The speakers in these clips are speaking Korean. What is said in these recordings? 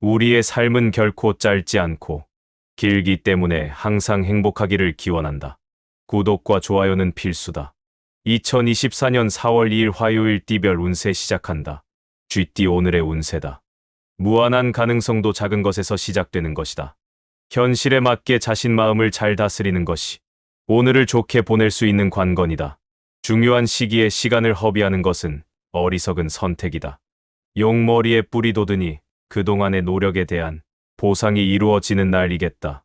우리의 삶은 결코 짧지 않고 길기 때문에 항상 행복하기를 기원한다. 구독과 좋아요는 필수다. 2024년 4월 2일 화요일 띠별 운세 시작한다. 쥐띠 오늘의 운세다. 무한한 가능성도 작은 것에서 시작되는 것이다. 현실에 맞게 자신 마음을 잘 다스리는 것이 오늘을 좋게 보낼 수 있는 관건이다. 중요한 시기에 시간을 허비하는 것은 어리석은 선택이다. 용머리에 뿌리 돋으니 그동안의 노력에 대한 보상이 이루어지는 날이겠다.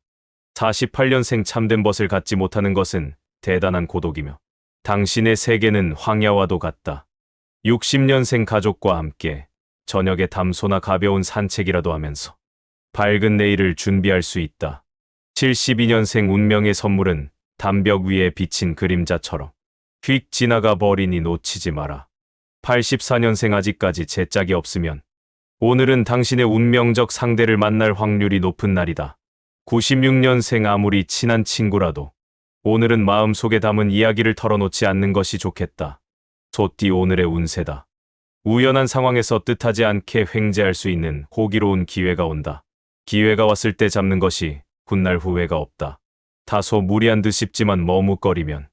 48년생 참된 벗을 갖지 못하는 것은 대단한 고독이며 당신의 세계는 황야와도 같다. 60년생 가족과 함께 저녁에 담소나 가벼운 산책이라도 하면서 밝은 내일을 준비할 수 있다. 72년생 운명의 선물은 담벽 위에 비친 그림자처럼 휙 지나가 버리니 놓치지 마라. 84년생 아직까지 제 짝이 없으면 오늘은 당신의 운명적 상대를 만날 확률이 높은 날이다. 96년생 아무리 친한 친구라도 오늘은 마음속에 담은 이야기를 털어놓지 않는 것이 좋겠다. 소띠 오늘의 운세다. 우연한 상황에서 뜻하지 않게 횡재할 수 있는 호기로운 기회가 온다. 기회가 왔을 때 잡는 것이 훗날 후회가 없다. 다소 무리한 듯 싶지만 머뭇거리면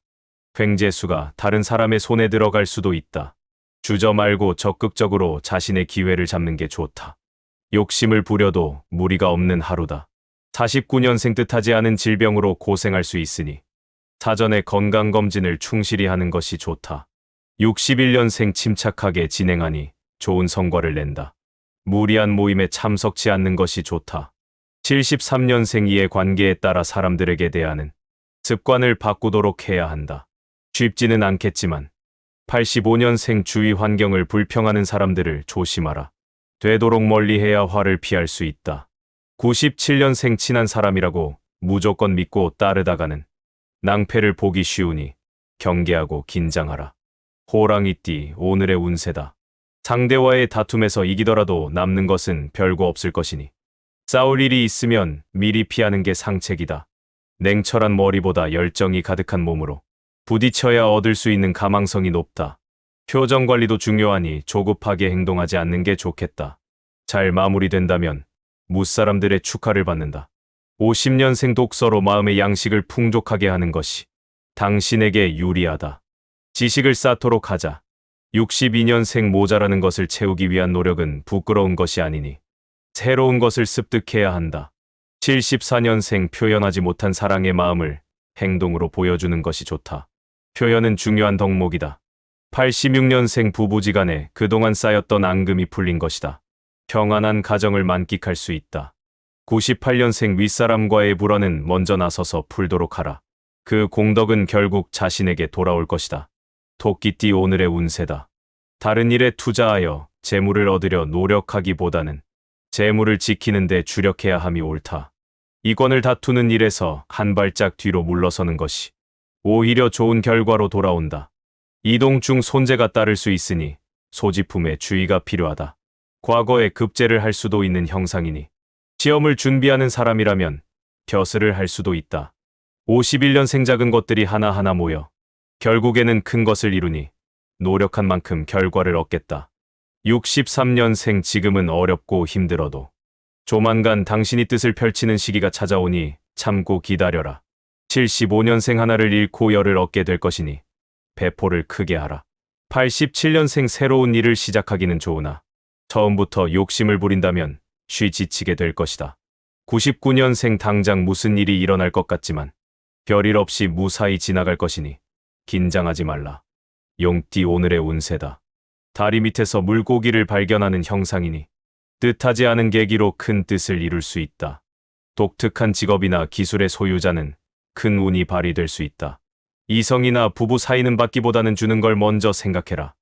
횡재수가 다른 사람의 손에 들어갈 수도 있다. 주저 말고 적극적으로 자신의 기회를 잡는 게 좋다. 욕심을 부려도 무리가 없는 하루다. 49년생 뜻하지 않은 질병으로 고생할 수 있으니 사전에 건강검진을 충실히 하는 것이 좋다. 61년생 침착하게 진행하니 좋은 성과를 낸다. 무리한 모임에 참석치 않는 것이 좋다. 73년생 이의 관계에 따라 사람들에게 대하는 습관을 바꾸도록 해야 한다. 쉽지는 않겠지만 85년생 주위 환경을 불평하는 사람들을 조심하라. 되도록 멀리해야 화를 피할 수 있다. 97년생 친한 사람이라고 무조건 믿고 따르다가는 낭패를 보기 쉬우니 경계하고 긴장하라. 호랑이띠 오늘의 운세다. 상대와의 다툼에서 이기더라도 남는 것은 별거 없을 것이니 싸울 일이 있으면 미리 피하는 게 상책이다. 냉철한 머리보다 열정이 가득한 몸으로 부딪혀야 얻을 수 있는 가망성이 높다. 표정 관리도 중요하니 조급하게 행동하지 않는 게 좋겠다. 잘 마무리된다면 무사람들의 축하를 받는다. 50년생 독서로 마음의 양식을 풍족하게 하는 것이 당신에게 유리하다. 지식을 쌓도록 하자. 62년생 모자라는 것을 채우기 위한 노력은 부끄러운 것이 아니니 새로운 것을 습득해야 한다. 74년생 표현하지 못한 사랑의 마음을 행동으로 보여주는 것이 좋다. 표현은 중요한 덕목이다. 86년생 부부지간에 그동안 쌓였던 앙금이 풀린 것이다. 평안한 가정을 만끽할 수 있다. 98년생 윗사람과의 불화는 먼저 나서서 풀도록 하라. 그 공덕은 결국 자신에게 돌아올 것이다. 토끼띠 오늘의 운세다. 다른 일에 투자하여 재물을 얻으려 노력하기보다는 재물을 지키는 데 주력해야 함이 옳다. 이권을 다투는 일에서 한 발짝 뒤로 물러서는 것이 오히려 좋은 결과로 돌아온다. 이동 중 손재가 따를 수 있으니 소지품에 주의가 필요하다. 과거에 급제를 할 수도 있는 형상이니 시험을 준비하는 사람이라면 벼슬을 할 수도 있다. 51년생 작은 것들이 하나하나 모여 결국에는 큰 것을 이루니 노력한 만큼 결과를 얻겠다. 63년생 지금은 어렵고 힘들어도 조만간 당신이 뜻을 펼치는 시기가 찾아오니 참고 기다려라. 75년생 하나를 잃고 열을 얻게 될 것이니 배포를 크게 하라. 87년생 새로운 일을 시작하기는 좋으나 처음부터 욕심을 부린다면 쉬 지치게 될 것이다. 99년생 당장 무슨 일이 일어날 것 같지만 별일 없이 무사히 지나갈 것이니 긴장하지 말라. 용띠 오늘의 운세다. 다리 밑에서 물고기를 발견하는 형상이니 뜻하지 않은 계기로 큰 뜻을 이룰 수 있다. 독특한 직업이나 기술의 소유자는 큰 운이 발휘될 수 있다. 이성이나 부부 사이는 받기보다는 주는 걸 먼저 생각해라.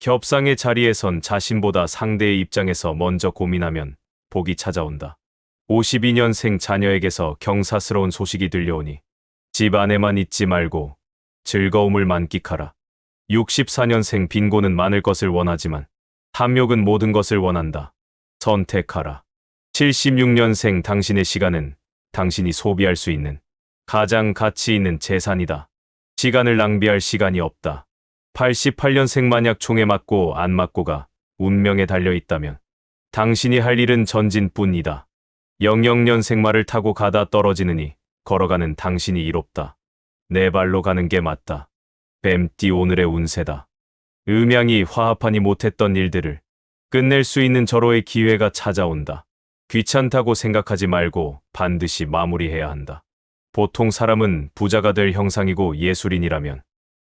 협상의 자리에선 자신보다 상대의 입장에서 먼저 고민하면 복이 찾아온다. 52년생 자녀에게서 경사스러운 소식이 들려오니 집 안에만 있지 말고 즐거움을 만끽하라. 64년생 빈곤은 많을 것을 원하지만 탐욕은 모든 것을 원한다. 선택하라. 76년생 당신의 시간은 당신이 소비할 수 있는 가장 가치 있는 재산이다. 시간을 낭비할 시간이 없다. 88년생 만약 총에 맞고 안 맞고가 운명에 달려 있다면 당신이 할 일은 전진뿐이다. 영영년생 말을 타고 가다 떨어지느니 걸어가는 당신이 이롭다. 내 발로 가는 게 맞다. 뱀띠 오늘의 운세다. 음양이 화합하니 못했던 일들을 끝낼 수 있는 절호의 기회가 찾아온다. 귀찮다고 생각하지 말고 반드시 마무리해야 한다. 보통 사람은 부자가 될 형상이고 예술인이라면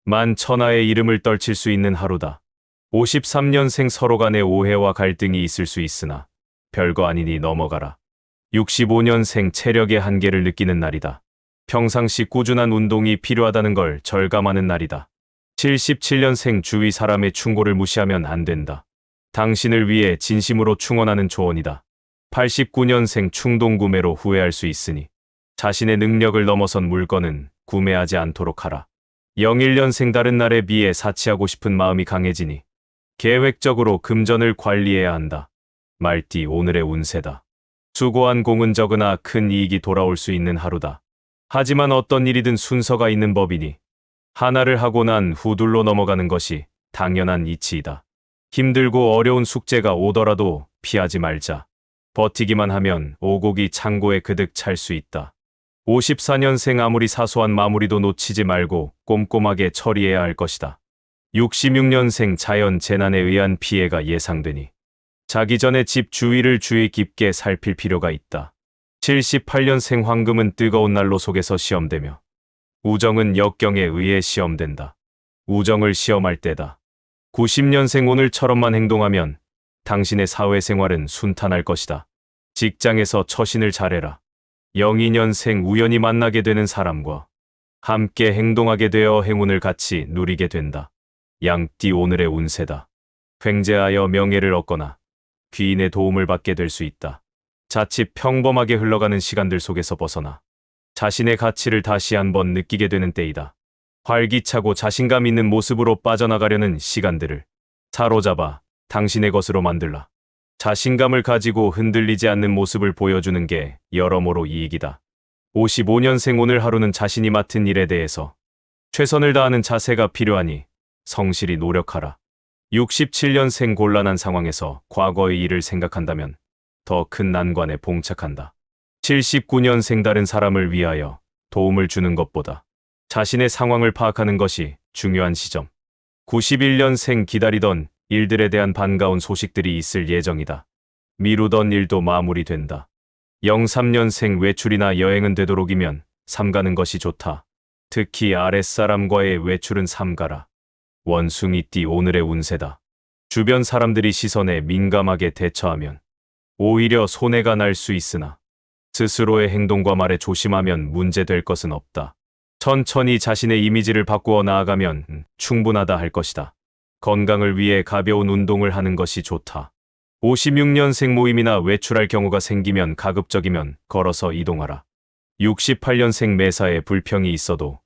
만천하의 이름을 떨칠 수 있는 하루다. 53년생 서로 간의 오해와 갈등이 있을 수 있으나 별거 아니니 넘어가라. 65년생 체력의 한계를 느끼는 날이다. 평상시 꾸준한 운동이 필요하다는 걸 절감하는 날이다. 77년생 주위 사람의 충고를 무시하면 안 된다. 당신을 위해 진심으로 충원하는 조언이다. 89년생 충동구매로 후회할 수 있으니 자신의 능력을 넘어선 물건은 구매하지 않도록 하라. 01년생 다른 날에 비해 사치하고 싶은 마음이 강해지니 계획적으로 금전을 관리해야 한다. 말띠 오늘의 운세다. 수고한 공은 적으나 큰 이익이 돌아올 수 있는 하루다. 하지만 어떤 일이든 순서가 있는 법이니 하나를 하고 난 후둘로 넘어가는 것이 당연한 이치이다. 힘들고 어려운 숙제가 오더라도 피하지 말자. 버티기만 하면 오곡이 창고에 그득 찰 수 있다. 54년생 아무리 사소한 마무리도 놓치지 말고 꼼꼼하게 처리해야 할 것이다. 66년생 자연 재난에 의한 피해가 예상되니 자기 전에 집 주위를 주의 깊게 살필 필요가 있다. 78년생 황금은 뜨거운 난로 속에서 시험되며 우정은 역경에 의해 시험된다. 우정을 시험할 때다. 90년생 오늘처럼만 행동하면 당신의 사회생활은 순탄할 것이다. 직장에서 처신을 잘해라. 02년생 우연히 만나게 되는 사람과 함께 행동하게 되어 행운을 같이 누리게 된다. 양띠 오늘의 운세다. 횡재하여 명예를 얻거나 귀인의 도움을 받게 될 수 있다. 자칫 평범하게 흘러가는 시간들 속에서 벗어나 자신의 가치를 다시 한번 느끼게 되는 때이다. 활기차고 자신감 있는 모습으로 빠져나가려는 시간들을 사로잡아 당신의 것으로 만들라. 자신감을 가지고 흔들리지 않는 모습을 보여주는 게 여러모로 이익이다. 55년생 오늘 하루는 자신이 맡은 일에 대해서 최선을 다하는 자세가 필요하니 성실히 노력하라. 67년생 곤란한 상황에서 과거의 일을 생각한다면 더 큰 난관에 봉착한다. 79년생 다른 사람을 위하여 도움을 주는 것보다 자신의 상황을 파악하는 것이 중요한 시점. 91년생 기다리던 일들에 대한 반가운 소식들이 있을 예정이다. 미루던 일도 마무리된다. 03년생 외출이나 여행은 되도록이면 삼가는 것이 좋다. 특히 아랫사람과의 외출은 삼가라. 원숭이띠 오늘의 운세다. 주변 사람들이 시선에 민감하게 대처하면 오히려 손해가 날 수 있으나 스스로의 행동과 말에 조심하면 문제될 것은 없다. 천천히 자신의 이미지를 바꾸어 나아가면 충분하다 할 것이다. 건강을 위해 가벼운 운동을 하는 것이 좋다. 56년생 모임이나 외출할 경우가 생기면 가급적이면 걸어서 이동하라. 68년생 매사에 불평이 있어도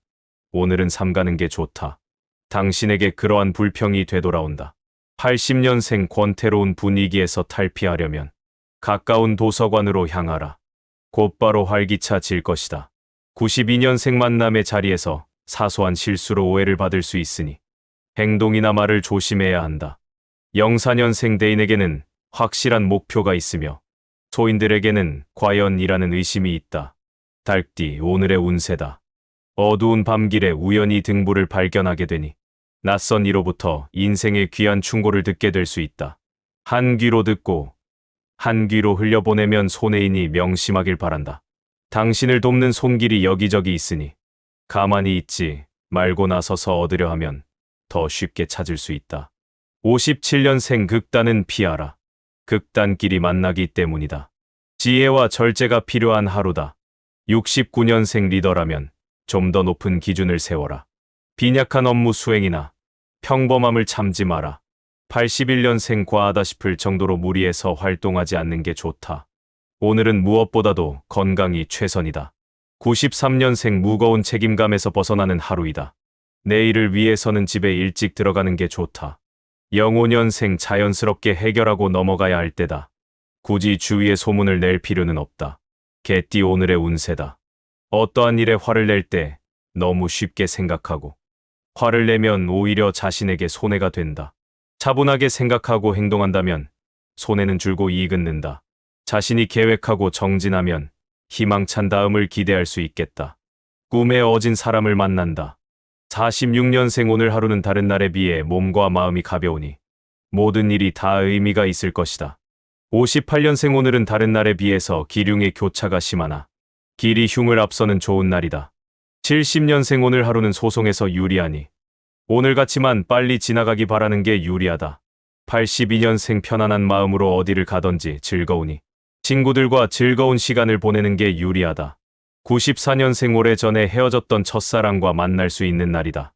오늘은 삼가는 게 좋다. 당신에게 그러한 불평이 되돌아온다. 80년생 권태로운 분위기에서 탈피하려면 가까운 도서관으로 향하라. 곧바로 활기차질 것이다. 92년생 만남의 자리에서 사소한 실수로 오해를 받을 수 있으니 행동이나 말을 조심해야 한다. 04년생 대인에게는 확실한 목표가 있으며 소인들에게는 과연이라는 의심이 있다. 달띠 오늘의 운세다. 어두운 밤길에 우연히 등불을 발견하게 되니 낯선 이로부터 인생의 귀한 충고를 듣게 될 수 있다. 한 귀로 듣고 한 귀로 흘려보내면 손해이니 명심하길 바란다. 당신을 돕는 손길이 여기저기 있으니 가만히 있지 말고 나서서 얻으려 하면 더 쉽게 찾을 수 있다. 57년생 극단은 피하라. 극단끼리 만나기 때문이다. 지혜와 절제가 필요한 하루다. 69년생 리더라면 좀 더 높은 기준을 세워라. 빈약한 업무 수행이나 평범함을 참지 마라. 81년생 과하다 싶을 정도로 무리해서 활동하지 않는 게 좋다. 오늘은 무엇보다도 건강이 최선이다. 93년생 무거운 책임감에서 벗어나는 하루이다. 내일을 위해서는 집에 일찍 들어가는 게 좋다. 05년생 자연스럽게 해결하고 넘어가야 할 때다. 굳이 주위에 소문을 낼 필요는 없다. 개띠 오늘의 운세다. 어떠한 일에 화를 낼 때 너무 쉽게 생각하고 화를 내면 오히려 자신에게 손해가 된다. 차분하게 생각하고 행동한다면 손해는 줄고 이익은 는다. 자신이 계획하고 정진하면 희망찬 다음을 기대할 수 있겠다. 꿈에 어진 사람을 만난다. 46년생 오늘 하루는 다른 날에 비해 몸과 마음이 가벼우니 모든 일이 다 의미가 있을 것이다. 58년생 오늘은 다른 날에 비해서 기륭의 교차가 심하나 길이 흉을 앞서는 좋은 날이다. 70년생 오늘 하루는 소송에서 유리하니 오늘같이만 빨리 지나가기 바라는 게 유리하다. 82년생 편안한 마음으로 어디를 가든지 즐거우니 친구들과 즐거운 시간을 보내는 게 유리하다. 94년생 오래전에 헤어졌던 첫사랑과 만날 수 있는 날이다.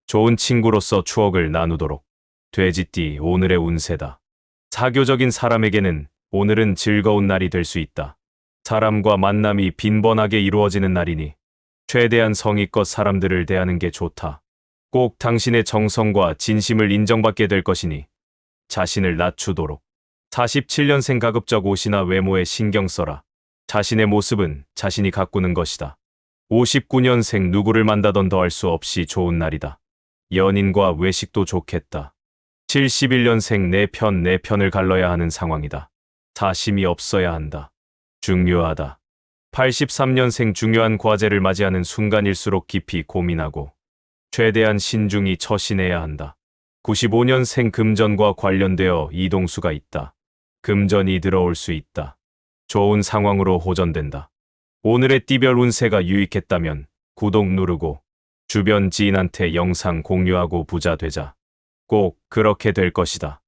좋은 친구로서 추억을 나누도록. 돼지띠 오늘의 운세다. 사교적인 사람에게는 오늘은 즐거운 날이 될 수 있다. 사람과 만남이 빈번하게 이루어지는 날이니 최대한 성의껏 사람들을 대하는 게 좋다. 꼭 당신의 정성과 진심을 인정받게 될 것이니 자신을 낮추도록. 47년생 가급적 옷이나 외모에 신경 써라. 자신의 모습은 자신이 가꾸는 것이다. 59년생 누구를 만나던 더할 수 없이 좋은 날이다. 연인과 외식도 좋겠다. 71년생 내 편을 갈러야 하는 상황이다. 사심이 없어야 한다. 중요하다. 83년생 중요한 과제를 맞이하는 순간일수록 깊이 고민하고 최대한 신중히 처신해야 한다. 95년생 금전과 관련되어 이동수가 있다. 금전이 들어올 수 있다. 좋은 상황으로 호전된다. 오늘의 띠별 운세가 유익했다면 구독 누르고 주변 지인한테 영상 공유하고 부자 되자. 꼭 그렇게 될 것이다.